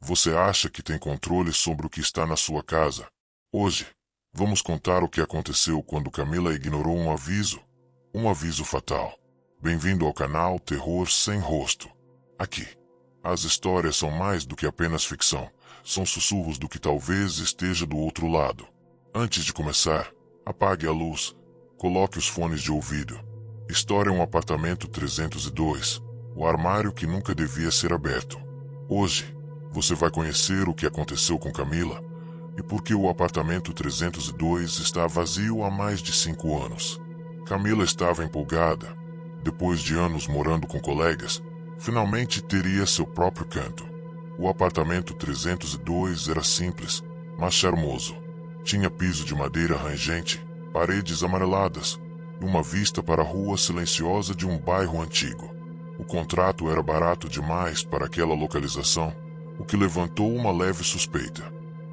Você acha que tem controle sobre o que está na sua casa? Hoje, vamos contar o que aconteceu quando Camila ignorou um aviso fatal. Bem-vindo ao canal Terror Sem Rosto. Aqui, as histórias são mais do que apenas ficção, são sussurros do que talvez esteja do outro lado. Antes de começar, apague a luz, coloque os fones de ouvido. História um apartamento 302, o armário que nunca devia ser aberto. Hoje, você vai conhecer o que aconteceu com Camila e por que o apartamento 302 está vazio há mais de 5 anos. Camila estava empolgada. Depois de anos morando com colegas, finalmente teria seu próprio canto. O apartamento 302 era simples, mas charmoso. Tinha piso de madeira rangente, paredes amareladas e uma vista para a rua silenciosa de um bairro antigo. O contrato era barato demais para aquela localização, o que levantou uma leve suspeita.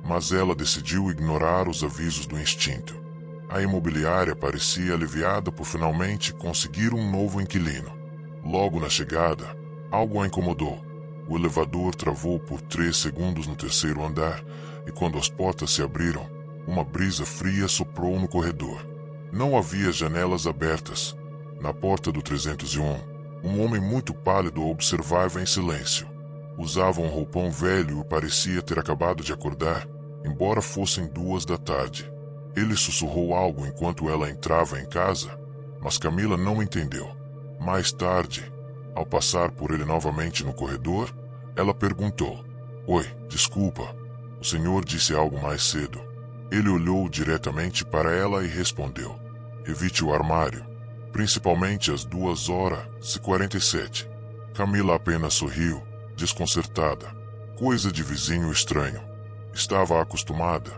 Mas ela decidiu ignorar os avisos do instinto. A imobiliária parecia aliviada por finalmente conseguir um novo inquilino. Logo na chegada, algo a incomodou. O elevador travou por 3 segundos no terceiro andar e quando as portas se abriram, uma brisa fria soprou no corredor. Não havia janelas abertas. Na porta do 301, um homem muito pálido observava em silêncio. Usava um roupão velho e parecia ter acabado de acordar, embora fossem 2 da tarde. Ele sussurrou algo enquanto ela entrava em casa, mas Camila não entendeu. Mais tarde, ao passar por ele novamente no corredor, ela perguntou: "Oi, desculpa, o senhor disse algo mais cedo?" Ele olhou diretamente para ela e respondeu: "Evite o armário, principalmente às 2h47. Camila apenas sorriu, desconcertada. Coisa de vizinho estranho. Estava acostumada.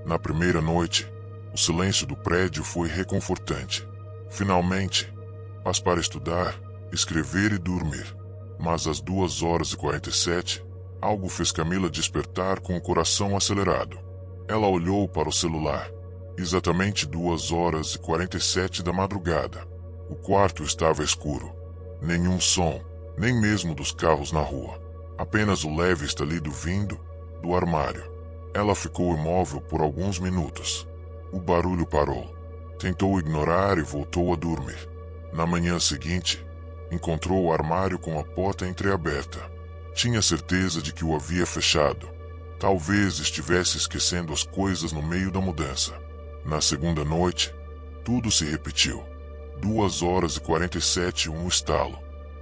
Na primeira noite, o silêncio do prédio foi reconfortante. Finalmente, paz para estudar, escrever e dormir. Mas às 2h47, algo fez Camila despertar com o coração acelerado. Ela olhou para o celular. Exatamente 2h47 da madrugada. O quarto estava escuro. Nenhum som, nem mesmo dos carros na rua. Apenas o leve estalido vindo do armário. Ela ficou imóvel por alguns minutos. O barulho parou. Tentou ignorar e voltou a dormir. Na manhã seguinte, encontrou o armário com a porta entreaberta. Tinha certeza de que o havia fechado. Talvez estivesse esquecendo as coisas no meio da mudança. Na segunda noite, tudo se repetiu. 2h47 um estalo.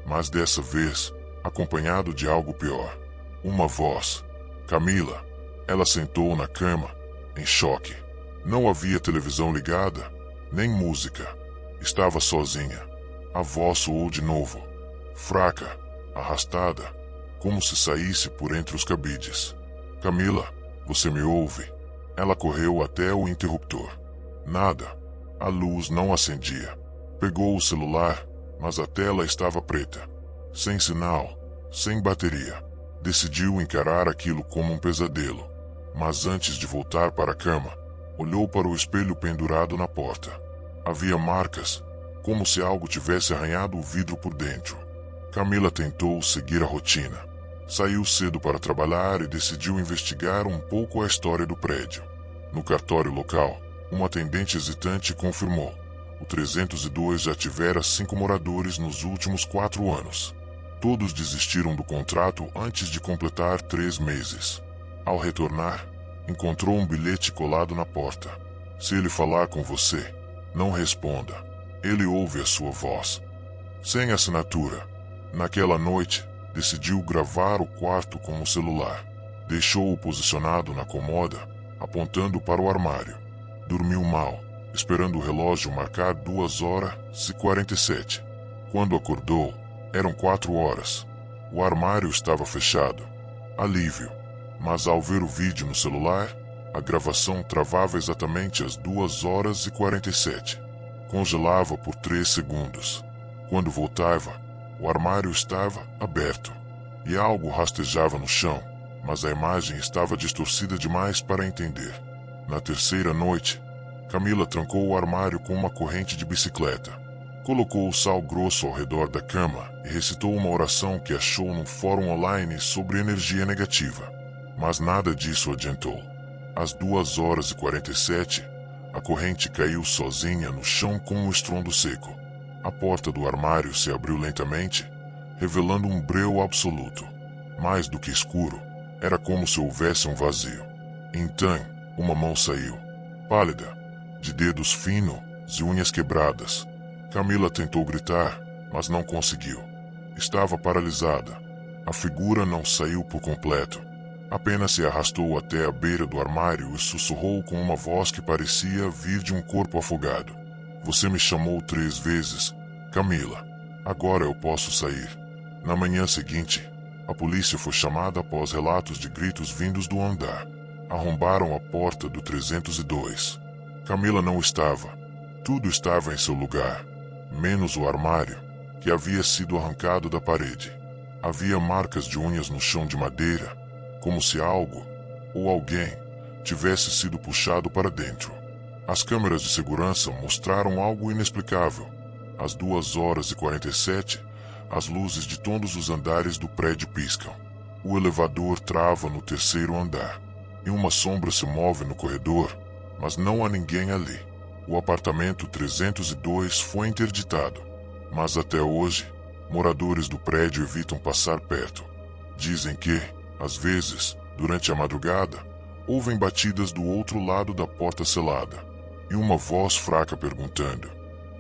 Mas dessa vez, acompanhado de algo pior. Uma voz. "Camila." Ela sentou na cama, em choque. Não havia televisão ligada, nem música. Estava sozinha. A voz soou de novo. Fraca, arrastada, como se saísse por entre os cabides. "Camila, você me ouve?" Ela correu até o interruptor. Nada. A luz não acendia. Pegou o celular, mas a tela estava preta. Sem sinal, sem bateria. Decidiu encarar aquilo como um pesadelo. Mas antes de voltar para a cama, olhou para o espelho pendurado na porta. Havia marcas, como se algo tivesse arranhado o vidro por dentro. Camila tentou seguir a rotina. Saiu cedo para trabalhar e decidiu investigar um pouco a história do prédio. No cartório local, uma atendente hesitante confirmou: o 302 já tivera 5 moradores nos últimos 4 anos. Todos desistiram do contrato antes de completar 3 meses. Ao retornar, encontrou um bilhete colado na porta. "Se ele falar com você, não responda. Ele ouve a sua voz." Sem assinatura. Naquela noite, decidiu gravar o quarto com o celular. Deixou-o posicionado na comoda, apontando para o armário. Dormiu mal, esperando o relógio marcar 2h47. Quando acordou, eram 4 horas. O armário estava fechado. Alívio. Mas ao ver o vídeo no celular, a gravação travava exatamente às 2h47. Congelava por 3 segundos. Quando voltava, o armário estava aberto. E algo rastejava no chão, mas a imagem estava distorcida demais para entender. Na terceira noite, Camila trancou o armário com uma corrente de bicicleta. Colocou o sal grosso ao redor da cama e recitou uma oração que achou num fórum online sobre energia negativa. Mas nada disso adiantou. Às 2h47, a corrente caiu sozinha no chão com um estrondo seco. A porta do armário se abriu lentamente, revelando um breu absoluto. Mais do que escuro, era como se houvesse um vazio. Então, uma mão saiu, pálida, de dedos finos e unhas quebradas. Camila tentou gritar, mas não conseguiu. Estava paralisada. A figura não saiu por completo. Apenas se arrastou até a beira do armário e sussurrou com uma voz que parecia vir de um corpo afogado. Você me chamou 3 vezes, Camila. Agora eu posso sair. Na manhã seguinte, a polícia foi chamada após relatos de gritos vindos do andar. Arrombaram a porta do 302. Camila não estava. Tudo estava em seu lugar, menos o armário, que havia sido arrancado da parede. Havia marcas de unhas no chão de madeira, como se algo, ou alguém, tivesse sido puxado para dentro. As câmeras de segurança mostraram algo inexplicável. Às 2h47, as luzes de todos os andares do prédio piscam. O elevador trava no 3º andar, e uma sombra se move no corredor, mas não há ninguém ali. O apartamento 302 foi interditado, mas até hoje, moradores do prédio evitam passar perto. Dizem que, às vezes, durante a madrugada, ouvem batidas do outro lado da porta selada, e uma voz fraca perguntando: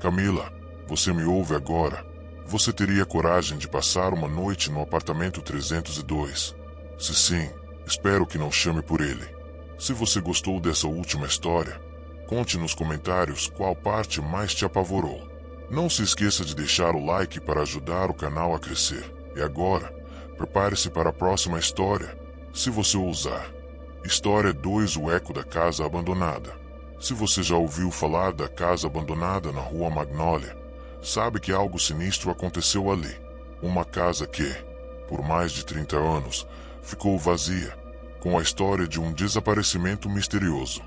Camila, você me ouve agora? Você teria coragem de passar uma noite no apartamento 302? Se sim, espero que não chame por ele. Se você gostou dessa última história, conte nos comentários qual parte mais te apavorou. Não se esqueça de deixar o like para ajudar o canal a crescer. E agora, prepare-se para a próxima história, se você ousar. História 2: O Eco da Casa Abandonada. Se você já ouviu falar da casa abandonada na Rua Magnólia, sabe que algo sinistro aconteceu ali. Uma casa que, por mais de 30 anos, ficou vazia, com a história de um desaparecimento misterioso.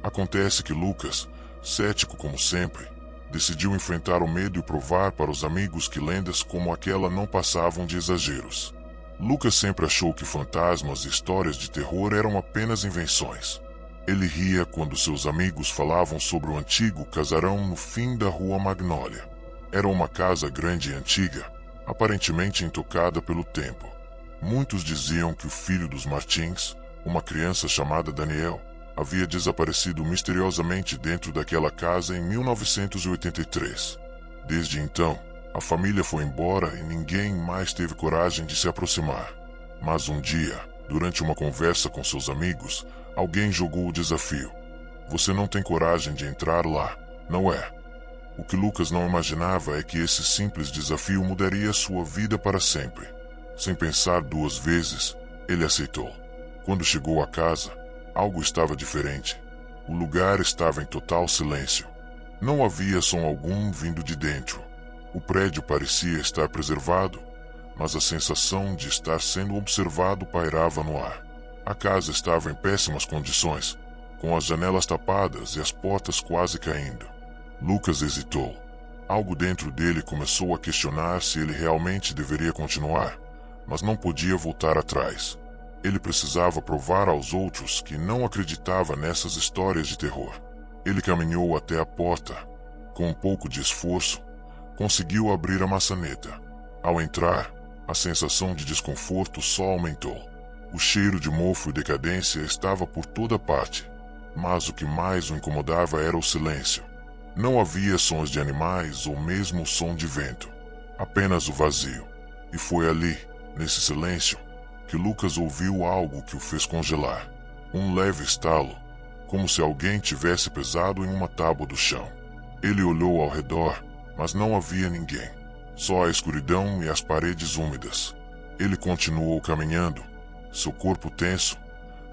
Acontece que Lucas, cético como sempre, decidiu enfrentar o medo e provar para os amigos que lendas como aquela não passavam de exageros. Lucas sempre achou que fantasmas e histórias de terror eram apenas invenções. Ele ria quando seus amigos falavam sobre o antigo casarão no fim da Rua Magnólia. Era uma casa grande e antiga, aparentemente intocada pelo tempo. Muitos diziam que o filho dos Martins, uma criança chamada Daniel, havia desaparecido misteriosamente dentro daquela casa em 1983. Desde então, a família foi embora e ninguém mais teve coragem de se aproximar. Mas um dia, durante uma conversa com seus amigos, alguém jogou o desafio. Você não tem coragem de entrar lá, não é? O que Lucas não imaginava é que esse simples desafio mudaria sua vida para sempre. Sem pensar 2 vezes, ele aceitou. Quando chegou à casa, algo estava diferente. O lugar estava em total silêncio. Não havia som algum vindo de dentro. O prédio parecia estar preservado, mas a sensação de estar sendo observado pairava no ar. A casa estava em péssimas condições, com as janelas tapadas e as portas quase caindo. Lucas hesitou. Algo dentro dele começou a questionar se ele realmente deveria continuar, mas não podia voltar atrás. Ele precisava provar aos outros que não acreditava nessas histórias de terror. Ele caminhou até a porta. Com um pouco de esforço, conseguiu abrir a maçaneta. Ao entrar, a sensação de desconforto só aumentou. O cheiro de mofo e decadência estava por toda parte, mas o que mais o incomodava era o silêncio. Não havia sons de animais ou mesmo o som de vento, apenas o vazio. E foi ali, nesse silêncio, que Lucas ouviu algo que o fez congelar. Um leve estalo, como se alguém tivesse pesado em uma tábua do chão. Ele olhou ao redor, mas não havia ninguém. Só a escuridão e as paredes úmidas. Ele continuou caminhando, seu corpo tenso,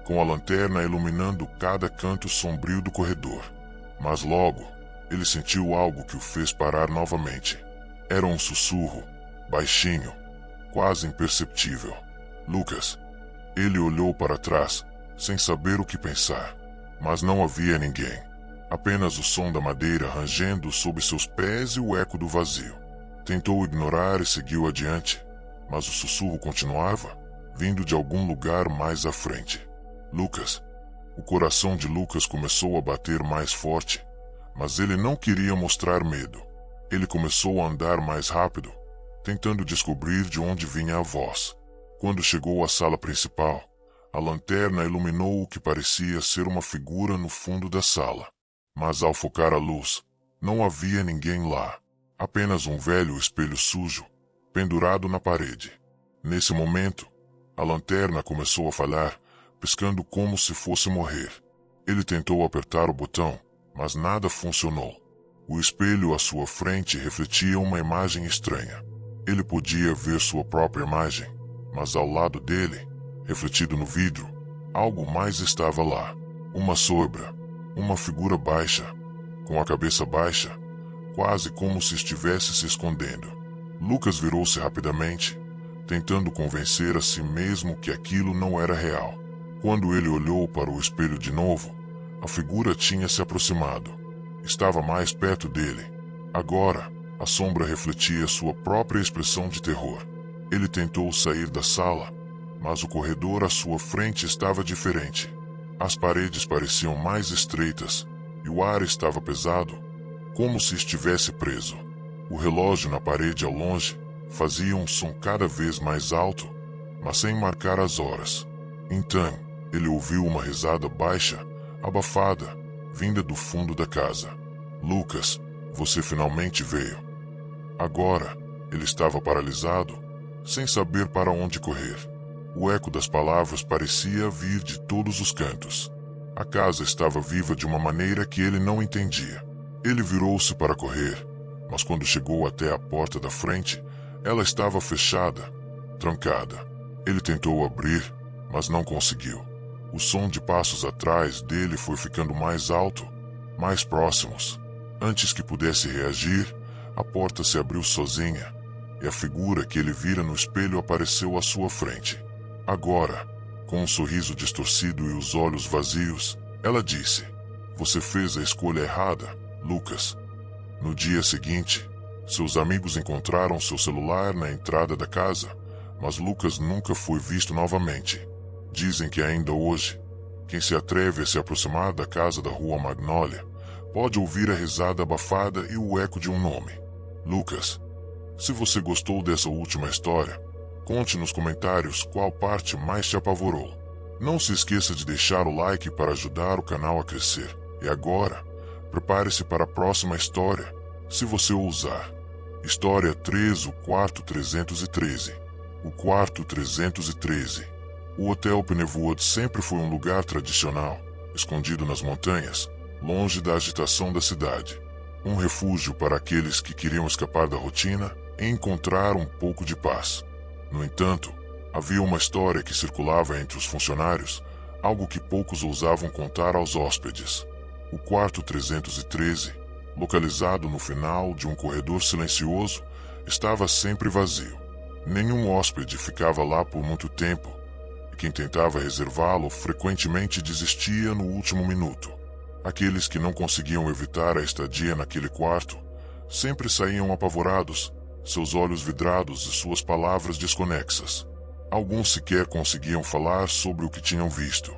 com a lanterna iluminando cada canto sombrio do corredor. Mas logo, ele sentiu algo que o fez parar novamente. Era um sussurro, baixinho, quase imperceptível. Lucas. Ele olhou para trás, sem saber o que pensar. Mas não havia ninguém. Apenas o som da madeira rangendo sob seus pés e o eco do vazio. Tentou ignorar e seguiu adiante, mas o sussurro continuava, vindo de algum lugar mais à frente. Lucas. O coração de Lucas começou a bater mais forte, mas ele não queria mostrar medo. Ele começou a andar mais rápido, tentando descobrir de onde vinha a voz. Quando chegou à sala principal, a lanterna iluminou o que parecia ser uma figura no fundo da sala. Mas ao focar a luz, não havia ninguém lá. Apenas um velho espelho sujo, pendurado na parede. Nesse momento, a lanterna começou a falhar, piscando como se fosse morrer. Ele tentou apertar o botão, mas nada funcionou. O espelho à sua frente refletia uma imagem estranha. Ele podia ver sua própria imagem, mas ao lado dele, refletido no vidro, algo mais estava lá. Uma sombra, uma figura baixa, com a cabeça baixa, quase como se estivesse se escondendo. Lucas virou-se rapidamente, tentando convencer a si mesmo que aquilo não era real. Quando ele olhou para o espelho de novo, a figura tinha se aproximado. Estava mais perto dele. Agora, a sombra refletia sua própria expressão de terror. Ele tentou sair da sala, mas o corredor à sua frente estava diferente. As paredes pareciam mais estreitas e o ar estava pesado, como se estivesse preso. O relógio na parede ao longe fazia um som cada vez mais alto, mas sem marcar as horas. Então, ele ouviu uma risada baixa, abafada, vinda do fundo da casa. Lucas, você finalmente veio. Agora, ele estava paralisado, sem saber para onde correr. O eco das palavras parecia vir de todos os cantos. A casa estava viva de uma maneira que ele não entendia. Ele virou-se para correr, mas quando chegou até a porta da frente, ela estava fechada, trancada. Ele tentou abrir, mas não conseguiu. O som de passos atrás dele foi ficando mais alto, mais próximos. Antes que pudesse reagir, a porta se abriu sozinha, e a figura que ele vira no espelho apareceu à sua frente. Agora, com um sorriso distorcido e os olhos vazios, ela disse: "Você fez a escolha errada, Lucas." No dia seguinte, seus amigos encontraram seu celular na entrada da casa, mas Lucas nunca foi visto novamente. Dizem que ainda hoje, quem se atreve a se aproximar da casa da Rua Magnólia pode ouvir a risada abafada e o eco de um nome: Lucas. Se você gostou dessa última história, conte nos comentários qual parte mais te apavorou. Não se esqueça de deixar o like para ajudar o canal a crescer. E agora, prepare-se para a próxima história, se você ousar. História 3, o quarto 313. O quarto 313. O Hotel Pennywood sempre foi um lugar tradicional, escondido nas montanhas, longe da agitação da cidade. Um refúgio para aqueles que queriam escapar da rotina e encontrar um pouco de paz. No entanto, havia uma história que circulava entre os funcionários, algo que poucos ousavam contar aos hóspedes. O quarto 313, localizado no final de um corredor silencioso, estava sempre vazio. Nenhum hóspede ficava lá por muito tempo, e quem tentava reservá-lo frequentemente desistia no último minuto. Aqueles que não conseguiam evitar a estadia naquele quarto sempre saíam apavorados, seus olhos vidrados e suas palavras desconexas. Alguns sequer conseguiam falar sobre o que tinham visto.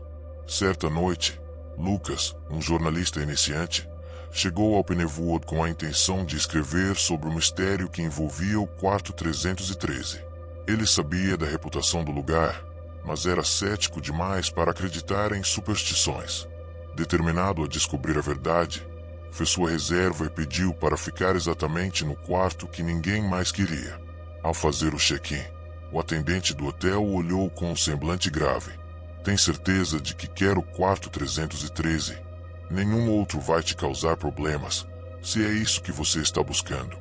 Certa noite, Lucas, um jornalista iniciante, chegou ao Pennywood com a intenção de escrever sobre o mistério que envolvia o quarto 313. Ele sabia da reputação do lugar, mas era cético demais para acreditar em superstições. Determinado a descobrir a verdade, fez sua reserva e pediu para ficar exatamente no quarto que ninguém mais queria. Ao fazer o check-in, o atendente do hotel o olhou com um semblante grave. "Tem certeza de que quer o quarto 313? Nenhum outro vai te causar problemas, se é isso que você está buscando."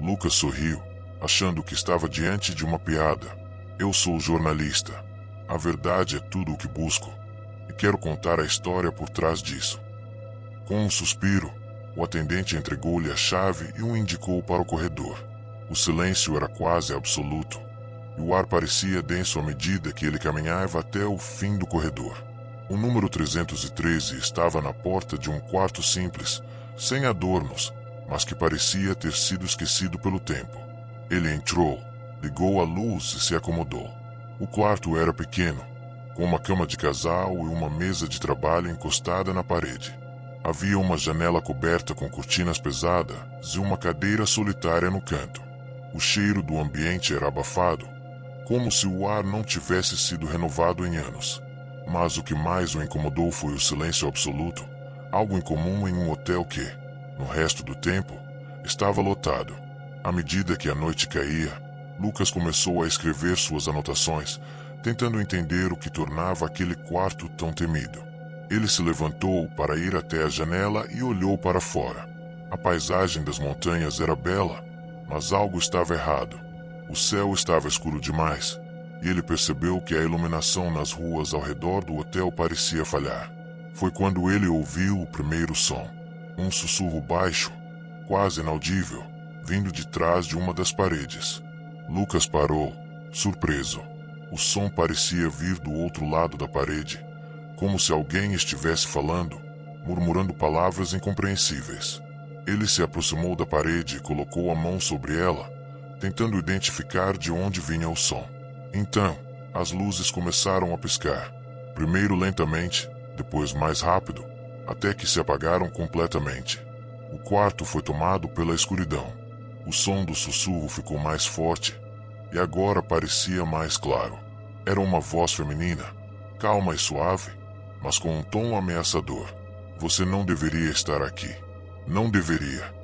Lucas sorriu, achando que estava diante de uma piada. "Eu sou jornalista. A verdade é tudo o que busco, e quero contar a história por trás disso." Com um suspiro, o atendente entregou-lhe a chave e o indicou para o corredor. O silêncio era quase absoluto, e o ar parecia denso à medida que ele caminhava até o fim do corredor. O número 313 estava na porta de um quarto simples, sem adornos, mas que parecia ter sido esquecido pelo tempo. Ele entrou, ligou a luz e se acomodou. O quarto era pequeno, com uma cama de casal e uma mesa de trabalho encostada na parede. Havia uma janela coberta com cortinas pesadas e uma cadeira solitária no canto. O cheiro do ambiente era abafado, como se o ar não tivesse sido renovado em anos. Mas o que mais o incomodou foi o silêncio absoluto, algo incomum em um hotel que, no resto do tempo, estava lotado. À medida que a noite caía, Lucas começou a escrever suas anotações, tentando entender o que tornava aquele quarto tão temido. Ele se levantou para ir até a janela e olhou para fora. A paisagem das montanhas era bela, mas algo estava errado. O céu estava escuro demais, e ele percebeu que a iluminação nas ruas ao redor do hotel parecia falhar. Foi quando ele ouviu o primeiro som, um sussurro baixo, quase inaudível, vindo de trás de uma das paredes. Lucas parou, surpreso. O som parecia vir do outro lado da parede, como se alguém estivesse falando, murmurando palavras incompreensíveis. Ele se aproximou da parede e colocou a mão sobre ela, tentando identificar de onde vinha o som. Então, as luzes começaram a piscar, primeiro lentamente, depois mais rápido, até que se apagaram completamente. O quarto foi tomado pela escuridão. O som do sussurro ficou mais forte, e agora parecia mais claro. Era uma voz feminina, calma e suave, mas com um tom ameaçador. Você não deveria estar aqui. Não deveria.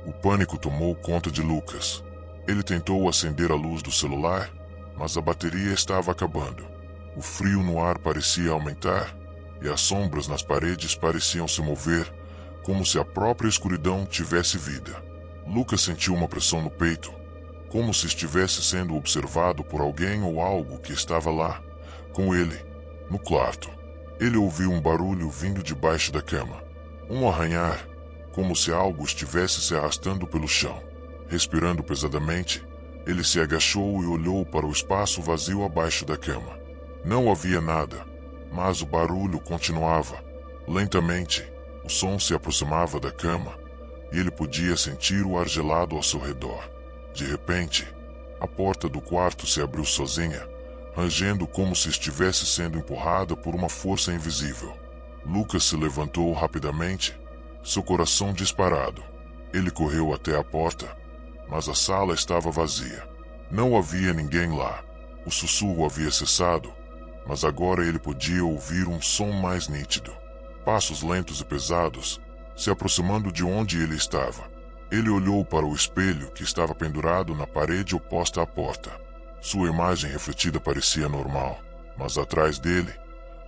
O pânico tomou conta de Lucas. Ele tentou acender a luz do celular, mas a bateria estava acabando. O frio no ar parecia aumentar, e as sombras nas paredes pareciam se mover, como se a própria escuridão tivesse vida. Lucas sentiu uma pressão no peito, como se estivesse sendo observado por alguém ou algo que estava lá, com ele, no quarto. Ele ouviu um barulho vindo debaixo da cama. Um arranhar, como se algo estivesse se arrastando pelo chão. Respirando pesadamente, ele se agachou e olhou para o espaço vazio abaixo da cama. Não havia nada, mas o barulho continuava. Lentamente, o som se aproximava da cama, e ele podia sentir o ar gelado ao seu redor. De repente, a porta do quarto se abriu sozinha, rangendo como se estivesse sendo empurrada por uma força invisível. Lucas se levantou rapidamente, seu coração disparado. Ele correu até a porta, mas a sala estava vazia. Não havia ninguém lá. O sussurro havia cessado, mas agora ele podia ouvir um som mais nítido. Passos lentos e pesados, se aproximando de onde ele estava. Ele olhou para o espelho que estava pendurado na parede oposta à porta. Sua imagem refletida parecia normal, mas atrás dele,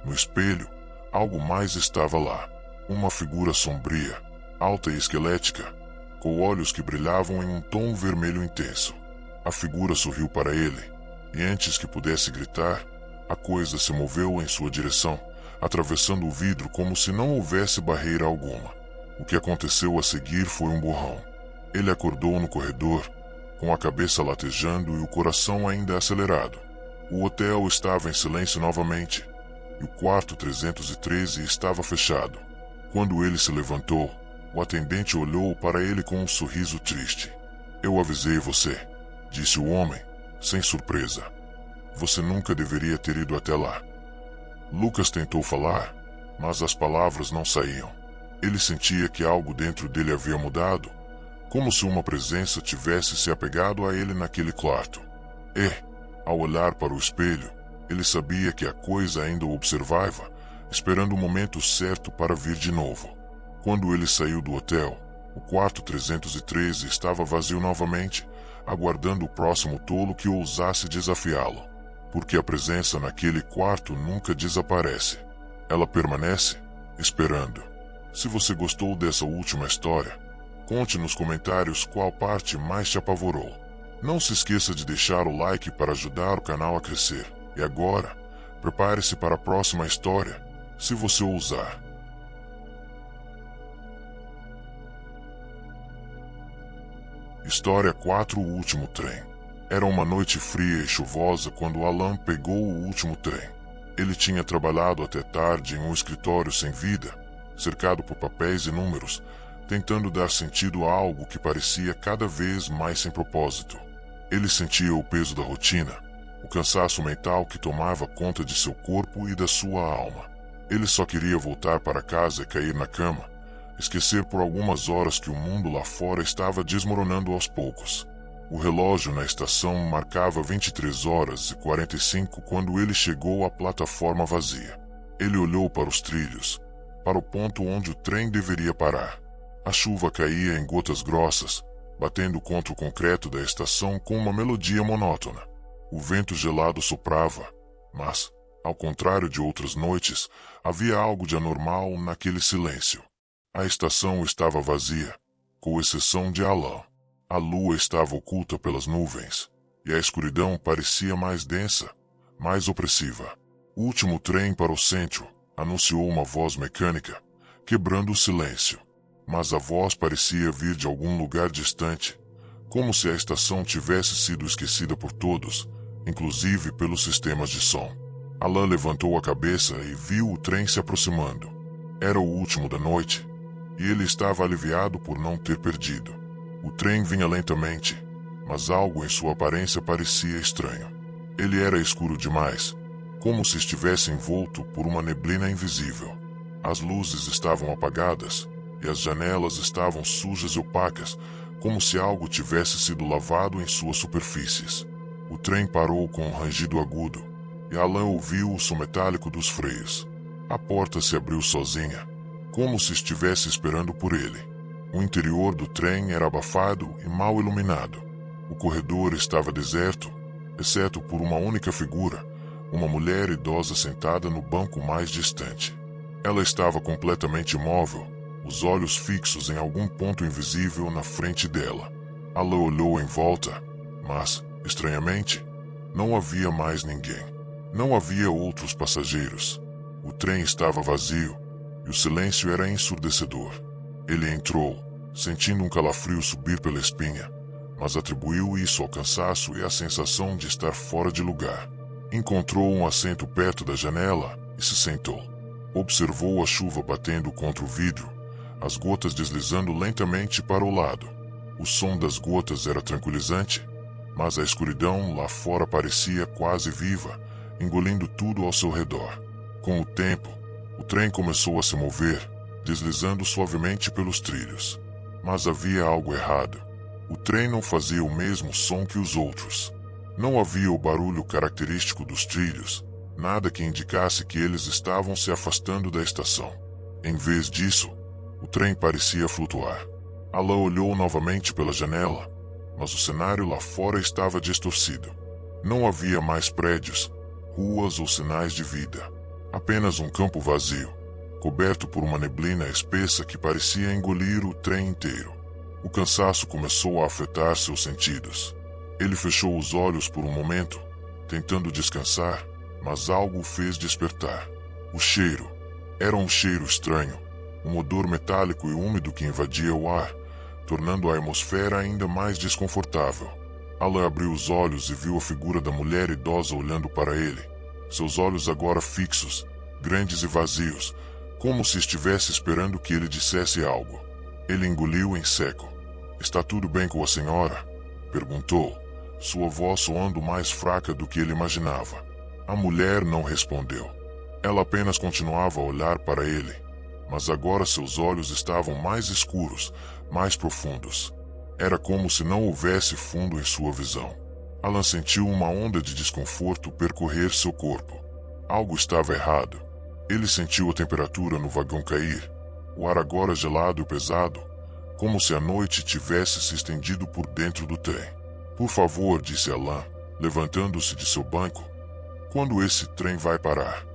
no espelho, algo mais estava lá. Uma figura sombria, alta e esquelética, com olhos que brilhavam em um tom vermelho intenso. A figura sorriu para ele, e antes que pudesse gritar, a coisa se moveu em sua direção, atravessando o vidro como se não houvesse barreira alguma. O que aconteceu a seguir foi um borrão. Ele acordou no corredor, com a cabeça latejando e o coração ainda acelerado. O hotel estava em silêncio novamente, e o quarto 313 estava fechado. Quando ele se levantou, o atendente olhou para ele com um sorriso triste. "Eu avisei você", disse o homem, sem surpresa. "Você nunca deveria ter ido até lá." Lucas tentou falar, mas as palavras não saíam. Ele sentia que algo dentro dele havia mudado, como se uma presença tivesse se apegado a ele naquele quarto. E, ao olhar para o espelho, ele sabia que a coisa ainda o observava, esperando o momento certo para vir de novo. Quando ele saiu do hotel, o quarto 313 estava vazio novamente, aguardando o próximo tolo que ousasse desafiá-lo. Porque a presença naquele quarto nunca desaparece. Ela permanece, esperando. Se você gostou dessa última história, conte nos comentários qual parte mais te apavorou. Não se esqueça de deixar o like para ajudar o canal a crescer. E agora, prepare-se para a próxima história, se você ousar. História 4: O último trem. Era uma noite fria e chuvosa quando Alan pegou o último trem. Ele tinha trabalhado até tarde em um escritório sem vida, cercado por papéis e números, tentando dar sentido a algo que parecia cada vez mais sem propósito. Ele sentia o peso da rotina, o cansaço mental que tomava conta de seu corpo e da sua alma. Ele só queria voltar para casa e cair na cama, esquecer por algumas horas que o mundo lá fora estava desmoronando aos poucos. O relógio na estação marcava 23 horas e 45 quando ele chegou à plataforma vazia. Ele olhou para os trilhos, para o ponto onde o trem deveria parar. A chuva caía em gotas grossas, batendo contra o concreto da estação com uma melodia monótona. O vento gelado soprava, mas, ao contrário de outras noites, havia algo de anormal naquele silêncio. A estação estava vazia, com exceção de Alan. A lua estava oculta pelas nuvens, e a escuridão parecia mais densa, mais opressiva. O último trem para o centro, anunciou uma voz mecânica, quebrando o silêncio. Mas a voz parecia vir de algum lugar distante, como se a estação tivesse sido esquecida por todos, inclusive pelos sistemas de som. Alan levantou a cabeça e viu o trem se aproximando. Era o último da noite, e ele estava aliviado por não ter perdido. O trem vinha lentamente, mas algo em sua aparência parecia estranho. Ele era escuro demais, como se estivesse envolto por uma neblina invisível. As luzes estavam apagadas, e as janelas estavam sujas e opacas, como se algo tivesse sido lavado em suas superfícies. O trem parou com um rangido agudo, e Alan ouviu o som metálico dos freios. A porta se abriu sozinha, como se estivesse esperando por ele. O interior do trem era abafado e mal iluminado. O corredor estava deserto, exceto por uma única figura, uma mulher idosa sentada no banco mais distante. Ela estava completamente imóvel, os olhos fixos em algum ponto invisível na frente dela. Alan olhou em volta, mas, estranhamente, não havia mais ninguém. Não havia outros passageiros. O trem estava vazio, e o silêncio era ensurdecedor. Ele entrou, sentindo um calafrio subir pela espinha, mas atribuiu isso ao cansaço e à sensação de estar fora de lugar. Encontrou um assento perto da janela e se sentou. Observou a chuva batendo contra o vidro, as gotas deslizando lentamente para o lado. O som das gotas era tranquilizante, mas a escuridão lá fora parecia quase viva, engolindo tudo ao seu redor. Com o tempo, o trem começou a se mover, deslizando suavemente pelos trilhos. Mas havia algo errado. O trem não fazia o mesmo som que os outros. Não havia o barulho característico dos trilhos, nada que indicasse que eles estavam se afastando da estação. Em vez disso, o trem parecia flutuar. Alan olhou novamente pela janela, mas o cenário lá fora estava distorcido. Não havia mais prédios, ruas ou sinais de vida. Apenas um campo vazio, coberto por uma neblina espessa que parecia engolir o trem inteiro. O cansaço começou a afetar seus sentidos. Ele fechou os olhos por um momento, tentando descansar, mas algo o fez despertar. O cheiro. Era um cheiro estranho, um odor metálico e úmido que invadia o ar, tornando a atmosfera ainda mais desconfortável. Alan abriu os olhos e viu a figura da mulher idosa olhando para ele. Seus olhos agora fixos, grandes e vazios, como se estivesse esperando que ele dissesse algo. Ele engoliu em seco. "Está tudo bem com a senhora?" perguntou, sua voz soando mais fraca do que ele imaginava. A mulher não respondeu. Ela apenas continuava a olhar para ele, mas agora seus olhos estavam mais escuros, mais profundos. Era como se não houvesse fundo em sua visão. Alan sentiu uma onda de desconforto percorrer seu corpo. Algo estava errado. Ele sentiu a temperatura no vagão cair, o ar agora gelado e pesado, como se a noite tivesse se estendido por dentro do trem. "Por favor", disse Alan, levantando-se de seu banco. "Quando esse trem vai parar?"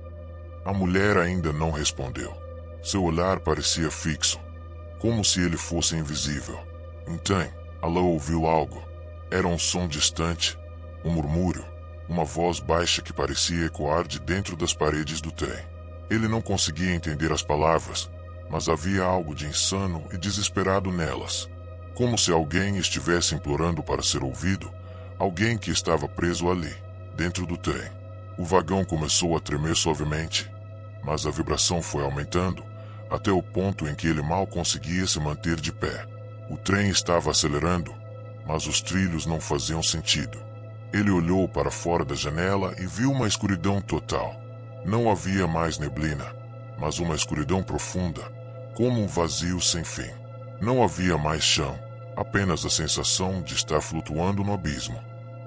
A mulher ainda não respondeu. Seu olhar parecia fixo, como se ele fosse invisível. Então, Alan ouviu algo. Era um som distante, um murmúrio, uma voz baixa que parecia ecoar de dentro das paredes do trem. Ele não conseguia entender as palavras, mas havia algo de insano e desesperado nelas. Como se alguém estivesse implorando para ser ouvido, alguém que estava preso ali, dentro do trem. O vagão começou a tremer suavemente, mas a vibração foi aumentando, até o ponto em que ele mal conseguia se manter de pé. O trem estava acelerando, mas os trilhos não faziam sentido. Ele olhou para fora da janela e viu uma escuridão total. Não havia mais neblina, mas uma escuridão profunda, como um vazio sem fim. Não havia mais chão, apenas a sensação de estar flutuando no abismo.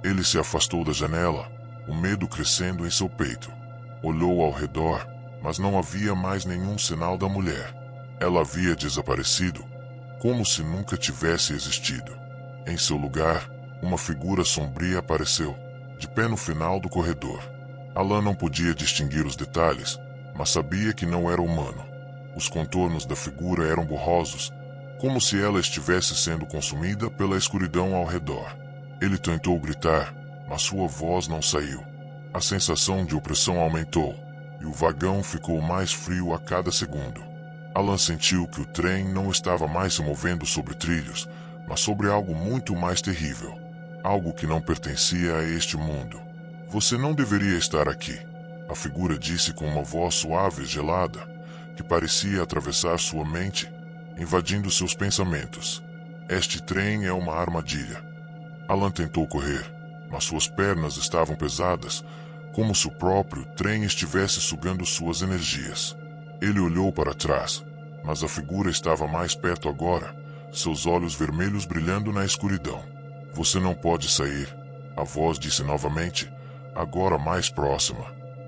Ele se afastou da janela, o medo crescendo em seu peito. Olhou ao redor, mas não havia mais nenhum sinal da mulher. Ela havia desaparecido, como se nunca tivesse existido. Em seu lugar, uma figura sombria apareceu, de pé no final do corredor. Alan não podia distinguir os detalhes, mas sabia que não era humano. Os contornos da figura eram borrosos, como se ela estivesse sendo consumida pela escuridão ao redor. Ele tentou gritar, mas sua voz não saiu. A sensação de opressão aumentou, e o vagão ficou mais frio a cada segundo. Alan sentiu que o trem não estava mais se movendo sobre trilhos, mas sobre algo muito mais terrível. Algo que não pertencia a este mundo. Você não deveria estar aqui, a figura disse com uma voz suave e gelada, que parecia atravessar sua mente, invadindo seus pensamentos. Este trem é uma armadilha. Alan tentou correr, mas suas pernas estavam pesadas, como se o próprio trem estivesse sugando suas energias. Ele olhou para trás, mas a figura estava mais perto agora, seus olhos vermelhos brilhando na escuridão. Você não pode sair, a voz disse novamente, agora mais próxima.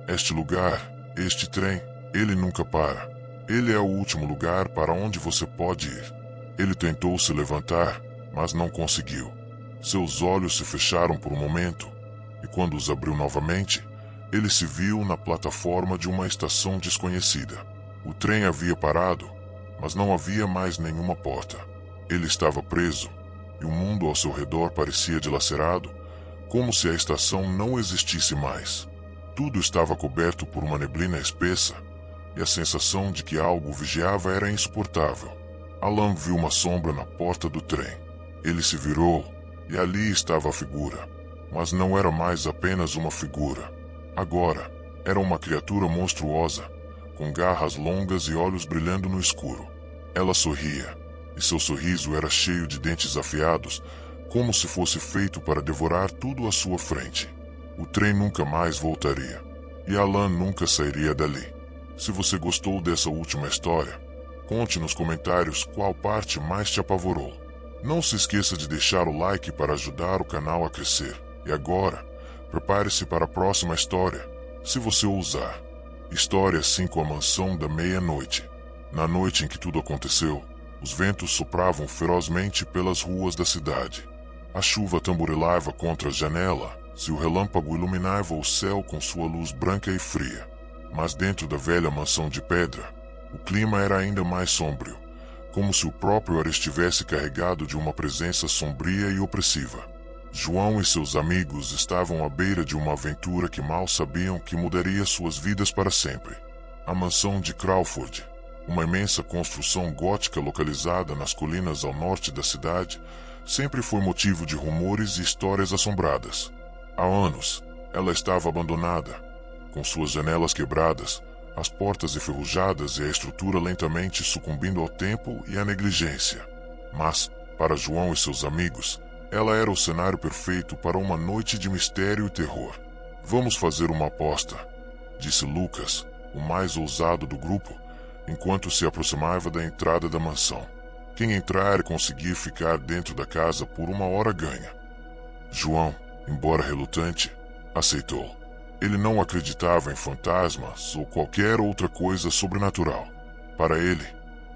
Este lugar, este trem, ele nunca para. Ele é o último lugar para onde você pode ir. Ele tentou se levantar, mas não conseguiu. Seus olhos se fecharam por um momento, e quando os abriu novamente, ele se viu na plataforma de uma estação desconhecida. O trem havia parado, mas não havia mais nenhuma porta. Ele estava preso, e o mundo ao seu redor parecia dilacerado, como se a estação não existisse mais. Tudo estava coberto por uma neblina espessa, e a sensação de que algo o vigiava era insuportável. Alan viu uma sombra na porta do trem. Ele se virou, e ali estava a figura. Mas não era mais apenas uma figura. Agora, era uma criatura monstruosa, com garras longas e olhos brilhando no escuro. Ela sorria, e seu sorriso era cheio de dentes afiados, como se fosse feito para devorar tudo à sua frente. O trem nunca mais voltaria, e Alan nunca sairia dali. Se você gostou dessa última história, conte nos comentários qual parte mais te apavorou. Não se esqueça de deixar o like para ajudar o canal a crescer. E agora, prepare-se para a próxima história, se você ousar. História 5: A Mansão da Meia-Noite. Na noite em que tudo aconteceu, os ventos sopravam ferozmente pelas ruas da cidade. A chuva tamborilava contra a janela, e o relâmpago iluminava o céu com sua luz branca e fria. Mas dentro da velha mansão de pedra, o clima era ainda mais sombrio, como se o próprio ar estivesse carregado de uma presença sombria e opressiva. João e seus amigos estavam à beira de uma aventura que mal sabiam que mudaria suas vidas para sempre. A mansão de Crawford, uma imensa construção gótica localizada nas colinas ao norte da cidade, sempre foi motivo de rumores e histórias assombradas. Há anos, ela estava abandonada, com suas janelas quebradas, as portas enferrujadas e a estrutura lentamente sucumbindo ao tempo e à negligência. Mas, para João e seus amigos, ela era o cenário perfeito para uma noite de mistério e terror. Vamos fazer uma aposta, disse Lucas, o mais ousado do grupo, enquanto se aproximava da entrada da mansão. Quem entrar e conseguir ficar dentro da casa por 1 hora ganha. João, embora relutante, aceitou. Ele não acreditava em fantasmas ou qualquer outra coisa sobrenatural. Para ele,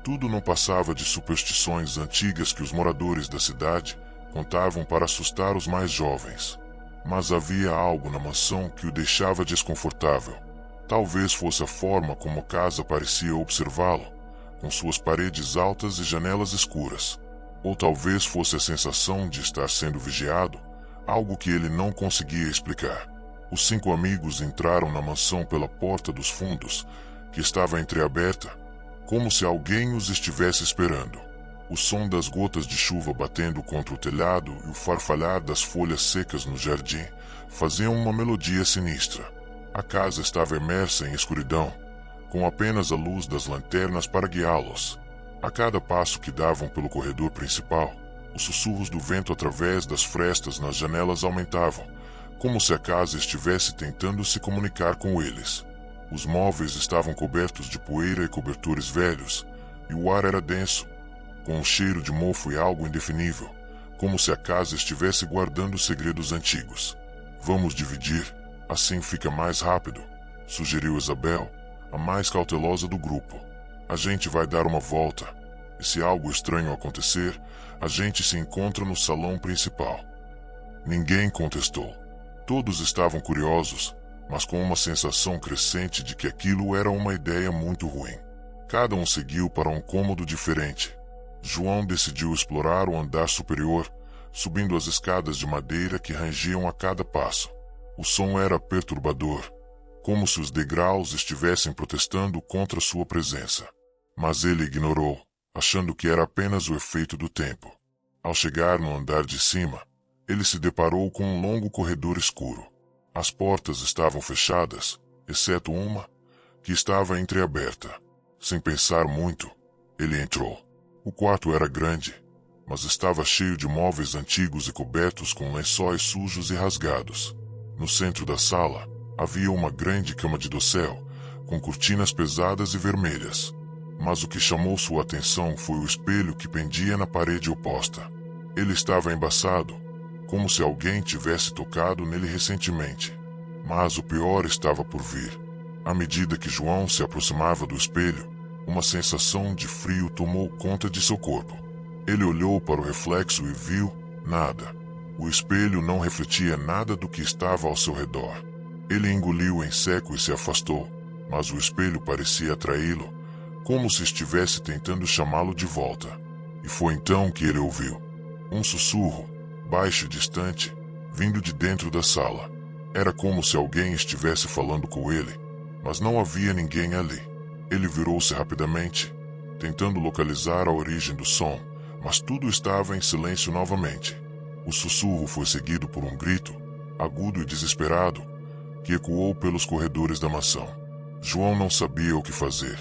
tudo não passava de superstições antigas que os moradores da cidade contavam para assustar os mais jovens. Mas havia algo na mansão que o deixava desconfortável. Talvez fosse a forma como a casa parecia observá-lo, com suas paredes altas e janelas escuras. Ou talvez fosse a sensação de estar sendo vigiado, algo que ele não conseguia explicar. Os 5 amigos entraram na mansão pela porta dos fundos, que estava entreaberta, como se alguém os estivesse esperando. O som das gotas de chuva batendo contra o telhado e o farfalhar das folhas secas no jardim faziam uma melodia sinistra. A casa estava imersa em escuridão, com apenas a luz das lanternas para guiá-los. A cada passo que davam pelo corredor principal, os sussurros do vento através das frestas nas janelas aumentavam, como se a casa estivesse tentando se comunicar com eles. Os móveis estavam cobertos de poeira e cobertores velhos, e o ar era denso, com um cheiro de mofo e algo indefinível, como se a casa estivesse guardando segredos antigos. Vamos dividir, assim fica mais rápido, sugeriu Isabel, a mais cautelosa do grupo. A gente vai dar uma volta, e se algo estranho acontecer, a gente se encontra no salão principal. Ninguém contestou. Todos estavam curiosos, mas com uma sensação crescente de que aquilo era uma ideia muito ruim. Cada um seguiu para um cômodo diferente. João decidiu explorar o andar superior, subindo as escadas de madeira que rangiam a cada passo. O som era perturbador, como se os degraus estivessem protestando contra sua presença. Mas ele ignorou, achando que era apenas o efeito do tempo. Ao chegar no andar de cima, ele se deparou com um longo corredor escuro. As portas estavam fechadas, exceto uma, que estava entreaberta. Sem pensar muito, ele entrou. O quarto era grande, mas estava cheio de móveis antigos e cobertos com lençóis sujos e rasgados. No centro da sala, havia uma grande cama de dossel, com cortinas pesadas e vermelhas. Mas o que chamou sua atenção foi o espelho que pendia na parede oposta. Ele estava embaçado, como se alguém tivesse tocado nele recentemente. Mas o pior estava por vir. À medida que João se aproximava do espelho, uma sensação de frio tomou conta de seu corpo. Ele olhou para o reflexo e viu nada. O espelho não refletia nada do que estava ao seu redor. Ele engoliu em seco e se afastou, mas o espelho parecia atraí-lo, como se estivesse tentando chamá-lo de volta. E foi então que ele ouviu um sussurro, baixo e distante, vindo de dentro da sala. Era como se alguém estivesse falando com ele, mas não havia ninguém ali. Ele virou-se rapidamente, tentando localizar a origem do som, mas tudo estava em silêncio novamente. O sussurro foi seguido por um grito, agudo e desesperado, que ecoou pelos corredores da mansão. João não sabia o que fazer.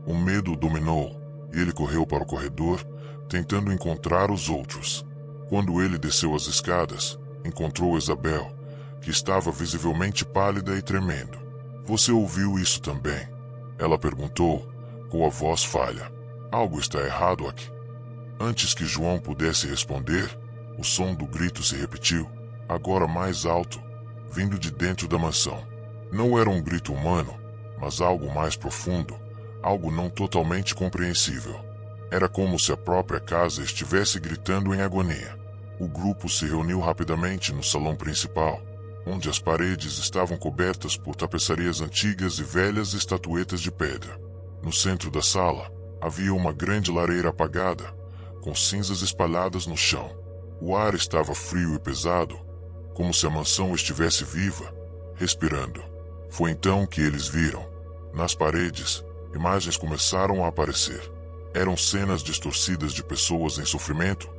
O medo o dominou, e ele correu para o corredor, tentando encontrar os outros. Quando ele desceu as escadas, encontrou Isabel, que estava visivelmente pálida e tremendo. "Você ouviu isso também?" Ela perguntou, com a voz falha. "Algo está errado aqui." Antes que João pudesse responder, o som do grito se repetiu, agora mais alto, vindo de dentro da mansão. Não era um grito humano, mas algo mais profundo, algo não totalmente compreensível. Era como se a própria casa estivesse gritando em agonia. O grupo se reuniu rapidamente no salão principal, onde as paredes estavam cobertas por tapeçarias antigas e velhas estatuetas de pedra. No centro da sala, havia uma grande lareira apagada, com cinzas espalhadas no chão. O ar estava frio e pesado, como se a mansão estivesse viva, respirando. Foi então que eles viram. Nas paredes, imagens começaram a aparecer. Eram cenas distorcidas de pessoas em sofrimento,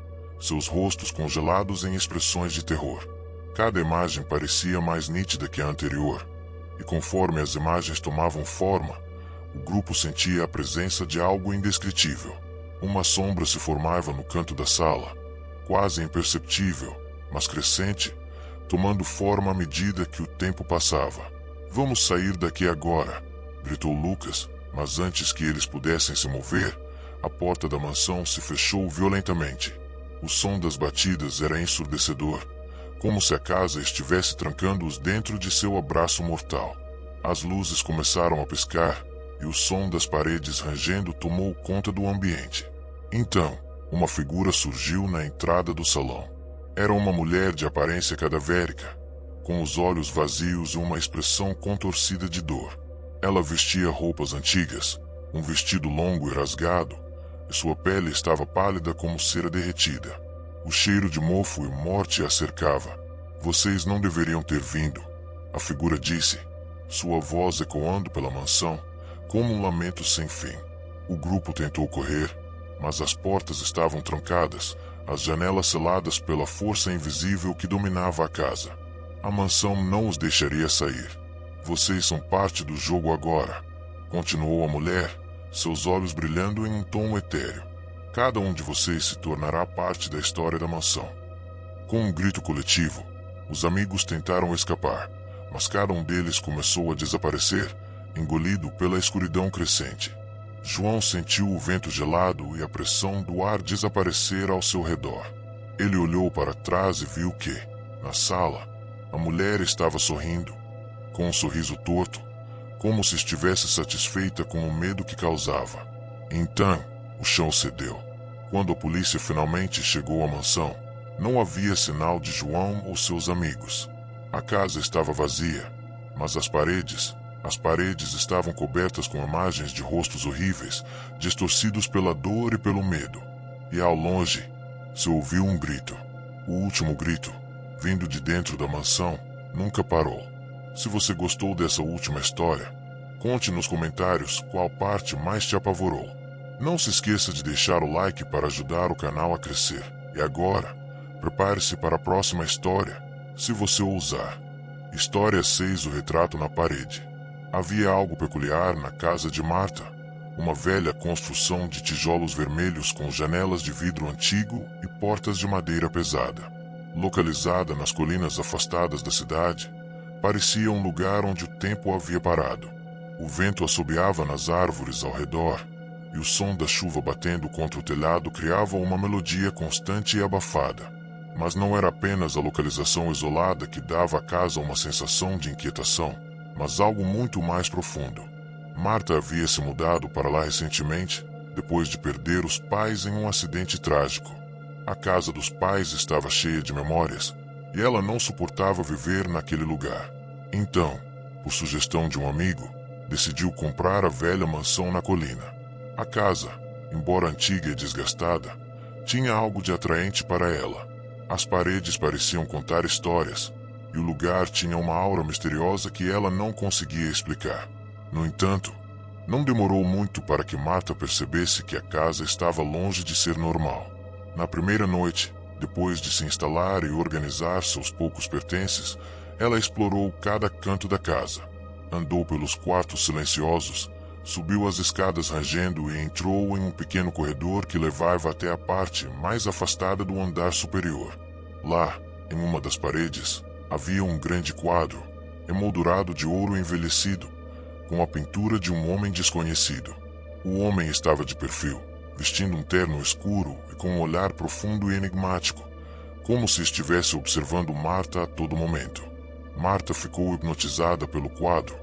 seus rostos congelados em expressões de terror. Cada imagem parecia mais nítida que a anterior, e conforme as imagens tomavam forma, o grupo sentia a presença de algo indescritível. Uma sombra se formava no canto da sala, quase imperceptível, mas crescente, tomando forma à medida que o tempo passava. "Vamos sair daqui agora", gritou Lucas, mas antes que eles pudessem se mover, a porta da mansão se fechou violentamente. O som das batidas era ensurdecedor, como se a casa estivesse trancando-os dentro de seu abraço mortal. As luzes começaram a piscar, e o som das paredes rangendo tomou conta do ambiente. Então, uma figura surgiu na entrada do salão. Era uma mulher de aparência cadavérica, com os olhos vazios e uma expressão contorcida de dor. Ela vestia roupas antigas, um vestido longo e rasgado, e sua pele estava pálida como cera derretida. O cheiro de mofo e morte a cercava. "Vocês não deveriam ter vindo", a figura disse, sua voz ecoando pela mansão, como um lamento sem fim. O grupo tentou correr, mas as portas estavam trancadas, as janelas seladas pela força invisível que dominava a casa. A mansão não os deixaria sair. "Vocês são parte do jogo agora", continuou a mulher, seus olhos brilhando em um tom etéreo. "Cada um de vocês se tornará parte da história da mansão." Com um grito coletivo, Os amigos tentaram escapar, mas cada um deles começou a desaparecer, engolido pela escuridão crescente. João sentiu o vento gelado e a pressão do ar desaparecer ao seu redor. Ele olhou para trás e viu que, na sala, a mulher estava sorrindo, com um sorriso torto, como se estivesse satisfeita com o medo que causava. Então, o chão cedeu. Quando a polícia finalmente chegou à mansão, não havia sinal de João ou seus amigos. A casa estava vazia, mas as paredes estavam cobertas com imagens de rostos horríveis, distorcidos pela dor e pelo medo. E ao longe, se ouviu um grito. O último grito, vindo de dentro da mansão, nunca parou. Se você gostou dessa última história, conte nos comentários qual parte mais te apavorou. Não se esqueça de deixar o like para ajudar o canal a crescer. E agora, prepare-se para a próxima história, se você ousar. História 6: O retrato na parede. Havia algo peculiar na casa de Marta. Uma velha construção de tijolos vermelhos com janelas de vidro antigo e portas de madeira pesada. Localizada nas colinas afastadas da cidade, parecia um lugar onde o tempo havia parado. O vento assobiava nas árvores ao redor, e o som da chuva batendo contra o telhado criava uma melodia constante e abafada. Mas não era apenas a localização isolada que dava à casa uma sensação de inquietação, mas algo muito mais profundo. Marta havia se mudado para lá recentemente, depois de perder os pais em um acidente trágico. A casa dos pais estava cheia de memórias, e ela não suportava viver naquele lugar. Então, por sugestão de um amigo, decidiu comprar a velha mansão na colina. A casa, embora antiga e desgastada, tinha algo de atraente para ela. As paredes pareciam contar histórias, e o lugar tinha uma aura misteriosa que ela não conseguia explicar. No entanto, não demorou muito para que Marta percebesse que a casa estava longe de ser normal. Na primeira noite, depois de se instalar e organizar seus poucos pertences, ela explorou cada canto da casa. Andou pelos quartos silenciosos, subiu as escadas rangendo e entrou em um pequeno corredor que levava até a parte mais afastada do andar superior. Lá, em uma das paredes, havia um grande quadro, emoldurado de ouro envelhecido, com a pintura de um homem desconhecido. O homem estava de perfil, vestindo um terno escuro e com um olhar profundo e enigmático, como se estivesse observando Marta a todo momento. Marta ficou hipnotizada pelo quadro,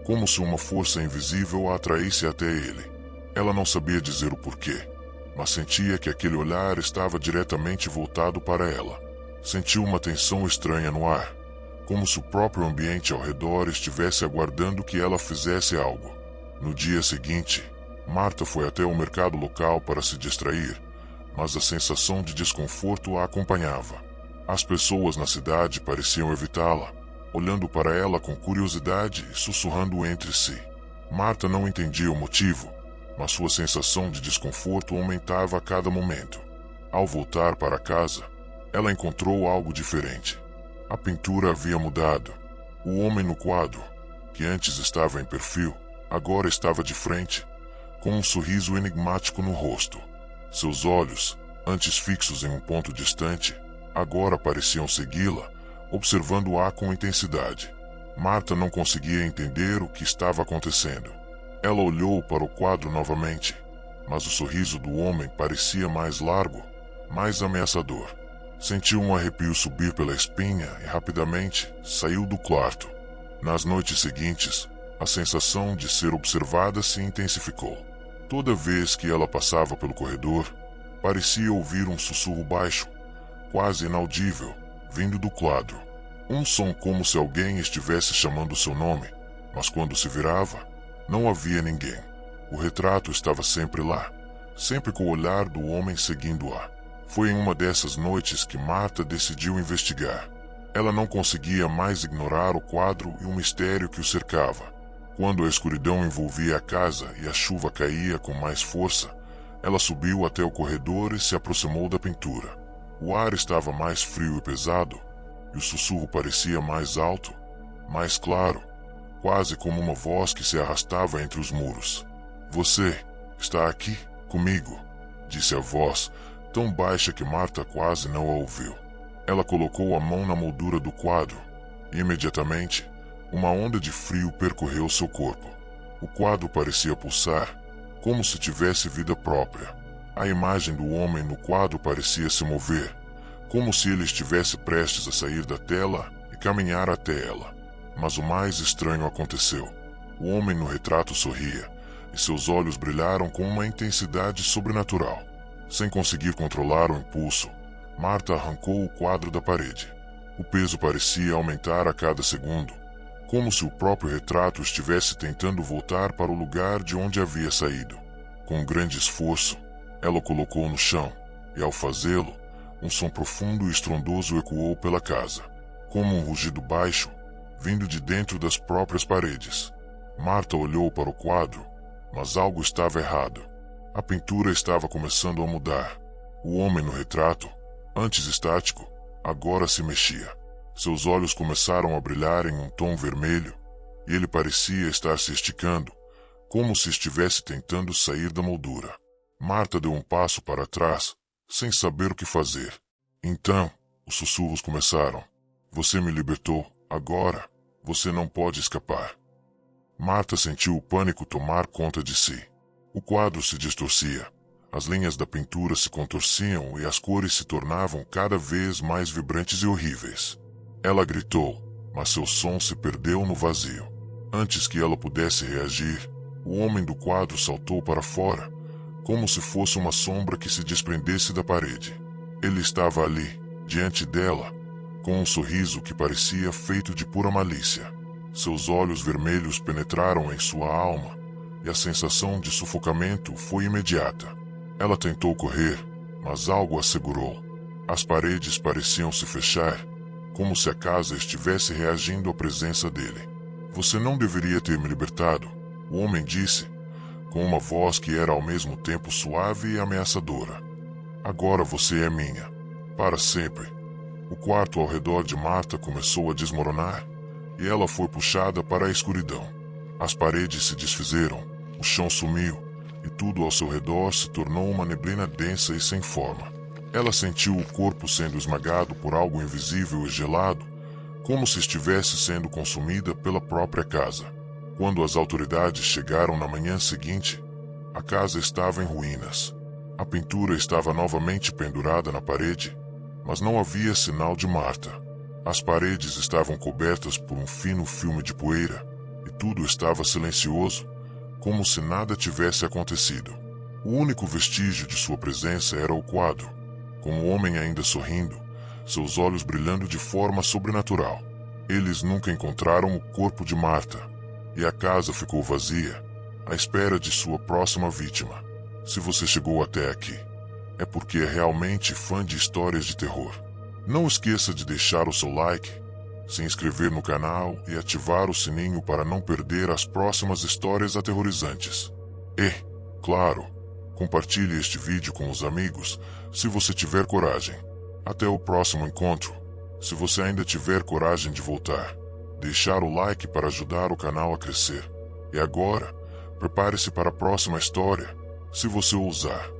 como se uma força invisível a atraísse até ele. Ela não sabia dizer o porquê, mas sentia que aquele olhar estava diretamente voltado para ela. Sentiu uma tensão estranha no ar, como se o próprio ambiente ao redor estivesse aguardando que ela fizesse algo. No dia seguinte, Marta foi até o mercado local para se distrair, mas a sensação de desconforto a acompanhava. As pessoas na cidade pareciam evitá-la, olhando para ela com curiosidade e sussurrando entre si. Marta não entendia o motivo, mas sua sensação de desconforto aumentava a cada momento. Ao voltar para casa, ela encontrou algo diferente. A pintura havia mudado. O homem no quadro, que antes estava em perfil, agora estava de frente, com um sorriso enigmático no rosto. Seus olhos, antes fixos em um ponto distante, agora pareciam segui-la, observando-a com intensidade. Marta não conseguia entender o que estava acontecendo. Ela olhou para o quadro novamente, mas o sorriso do homem parecia mais largo, mais ameaçador. Sentiu um arrepio subir pela espinha e rapidamente saiu do quarto. Nas noites seguintes, a sensação de ser observada se intensificou. Toda vez que ela passava pelo corredor, parecia ouvir um sussurro baixo, quase inaudível, vindo do quadro. Um som como se alguém estivesse chamando seu nome, mas quando se virava, não havia ninguém. O retrato estava sempre lá, sempre com o olhar do homem seguindo-a. Foi em uma dessas noites que Marta decidiu investigar. Ela não conseguia mais ignorar o quadro e o mistério que o cercava. Quando a escuridão envolvia a casa e a chuva caía com mais força, ela subiu até o corredor e se aproximou da pintura. O ar estava mais frio e pesado, e o sussurro parecia mais alto, mais claro, quase como uma voz que se arrastava entre os muros. "Você está aqui, comigo", disse a voz, tão baixa que Marta quase não a ouviu. Ela colocou a mão na moldura do quadro e imediatamente uma onda de frio percorreu seu corpo. O quadro parecia pulsar, como se tivesse vida própria. A imagem do homem no quadro parecia se mover, como se ele estivesse prestes a sair da tela e caminhar até ela. Mas o mais estranho aconteceu. O homem no retrato sorria, e seus olhos brilharam com uma intensidade sobrenatural. Sem conseguir controlar o impulso, Marta arrancou o quadro da parede. O peso parecia aumentar a cada segundo, como se o próprio retrato estivesse tentando voltar para o lugar de onde havia saído. Com um grande esforço, ela o colocou no chão, e ao fazê-lo, um som profundo e estrondoso ecoou pela casa, como um rugido baixo, vindo de dentro das próprias paredes. Marta olhou para o quadro, mas algo estava errado. A pintura estava começando a mudar. O homem no retrato, antes estático, agora se mexia. Seus olhos começaram a brilhar em um tom vermelho, e ele parecia estar se esticando, como se estivesse tentando sair da moldura. Marta deu um passo para trás, sem saber o que fazer. Então, os sussurros começaram. Você me libertou, agora, você não pode escapar. Marta sentiu o pânico tomar conta de si. O quadro se distorcia. As linhas da pintura se contorciam e as cores se tornavam cada vez mais vibrantes e horríveis. Ela gritou, mas seu som se perdeu no vazio. Antes que ela pudesse reagir, o homem do quadro saltou para fora, como se fosse uma sombra que se desprendesse da parede. Ele estava ali, diante dela, com um sorriso que parecia feito de pura malícia. Seus olhos vermelhos penetraram em sua alma, e a sensação de sufocamento foi imediata. Ela tentou correr, mas algo a segurou. As paredes pareciam se fechar, como se a casa estivesse reagindo à presença dele. Você não deveria ter me libertado, o homem disse, com uma voz que era ao mesmo tempo suave e ameaçadora. Agora você é minha, para sempre. O quarto ao redor de Marta começou a desmoronar, e ela foi puxada para a escuridão. As paredes se desfizeram, o chão sumiu, e tudo ao seu redor se tornou uma neblina densa e sem forma. Ela sentiu o corpo sendo esmagado por algo invisível e gelado, como se estivesse sendo consumida pela própria casa. Quando as autoridades chegaram na manhã seguinte, a casa estava em ruínas. A pintura estava novamente pendurada na parede, mas não havia sinal de Marta. As paredes estavam cobertas por um fino filme de poeira, e tudo estava silencioso, como se nada tivesse acontecido. O único vestígio de sua presença era o quadro, com o homem ainda sorrindo, seus olhos brilhando de forma sobrenatural. Eles nunca encontraram o corpo de Marta, e a casa ficou vazia, à espera de sua próxima vítima. Se você chegou até aqui, é porque é realmente fã de histórias de terror. Não esqueça de deixar o seu like, se inscrever no canal e ativar o sininho para não perder as próximas histórias aterrorizantes. E, claro, compartilhe este vídeo com os amigos, se você tiver coragem. Até o próximo encontro. Se você ainda tiver coragem de voltar, deixar o like para ajudar o canal a crescer. E agora, prepare-se para a próxima história, se você ousar.